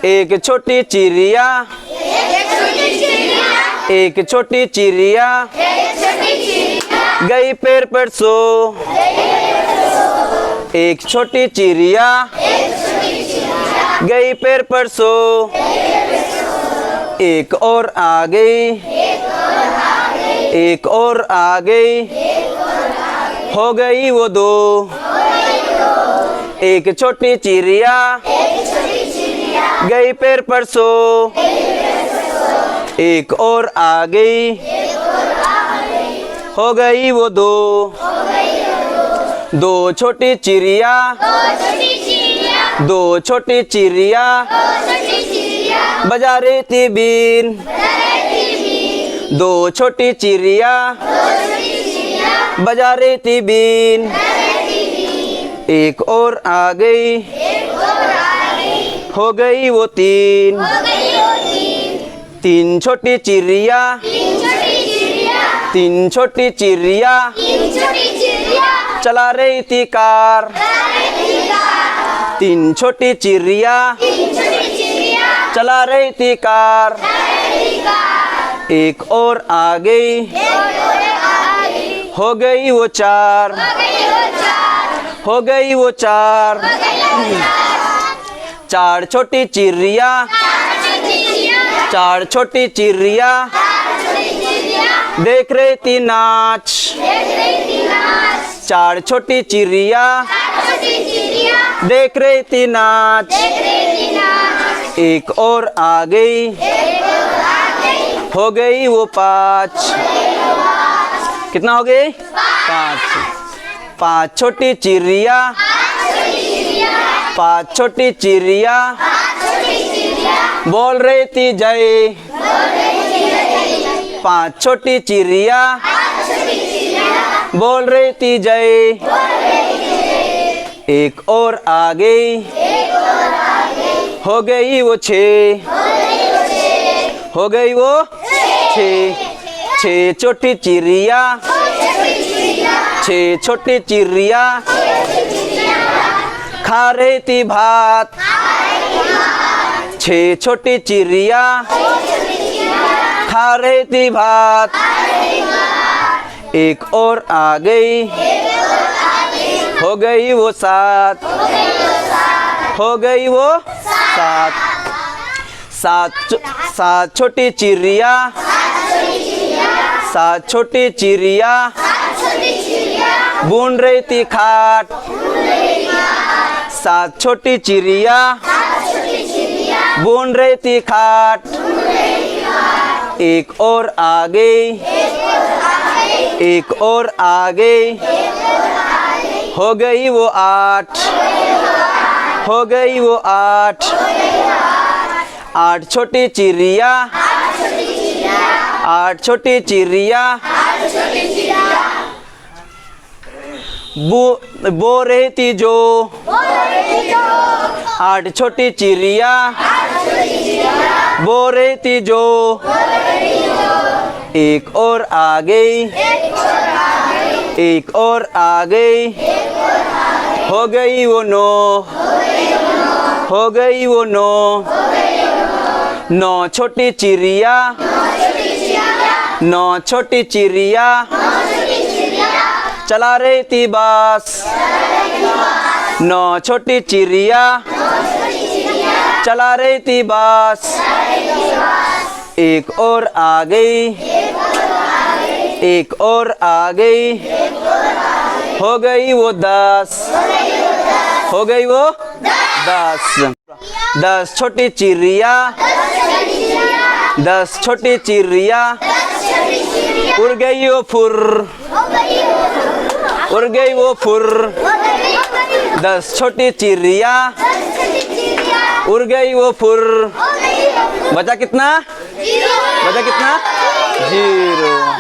एक छोटी चिड़िया, एक छोटी चिड़िया गई पेड़ पर सो। एक छोटी चिड़िया गई पेड़ पर सो। एक और आ गई, एक और आ गई, हो गई वो दो। एक छोटी चिड़िया गई पेड़ पर सो। एक और आ गई, हो गई वो दो। दो छोटी चिड़िया, दो छोटी चिड़िया बजा रही थी बीन। दो छोटी चिड़िया बजा रही थी बीन। एक और आ गई, हो गई वो तीन। तीन छोटी चिड़िया, तीन छोटी चिड़िया चला रही थी कार। तीन छोटी चिड़िया चला रही थी कार। एक और आ गई, हो गई वो चार। हो गई वो चार। चार छोटी चिड़िया, चार छोटी चिड़िया देख रही थी नाच। चार छोटी चिड़िया देख रही थी नाच। एक और आ गई, हो गई वो पाँच। कितना हो गई? पाँच। पाँच छोटी चिड़िया, पाँच छोटी चिड़िया बोल रही थी जय। पाँच छोटी चिड़िया बोल रही थी जय। एक और आ गई, हो गई वो छः। हो गई वो छः। छः छोटी चिड़िया, छः छोटी चिड़िया खा रही थी भात। छः छोटी चिड़िया खा रही थी भात। एक और आ गई, हो गई वो सात। हो गई वो सात। सात छोटी चिड़िया, सात छोटी चिड़िया बुन रही थी खाट। सात छोटी चिड़िया बुन रही थी खाट। एक और आ गई, एक और आ गई, हो गई वो आठ। हो गई वो आठ। आठ छोटी चिड़िया, आठ छोटी चिड़िया बो रही थी जो। आठ छोटी चिड़िया बो रही थी जो। एक और आ गई, एक और आ गई, हो गई वो नौ। हो गई वो नौ। नौ छोटी चिड़िया, नौ छोटी चिड़िया चला रही थी बस। नौ छोटी चिड़िया चला रही थी बस। एक और आ गई, एक और आ गई, हो गई वो दस। हो गई वो दस। दस छोटी चिड़िया, दस छोटी चिड़िया उड़ गई वो फुर। उड़ गई वो फुर। दस छोटी चिड़िया उड़ गई वो फुर। बचा कितना? बचा कितना? 0।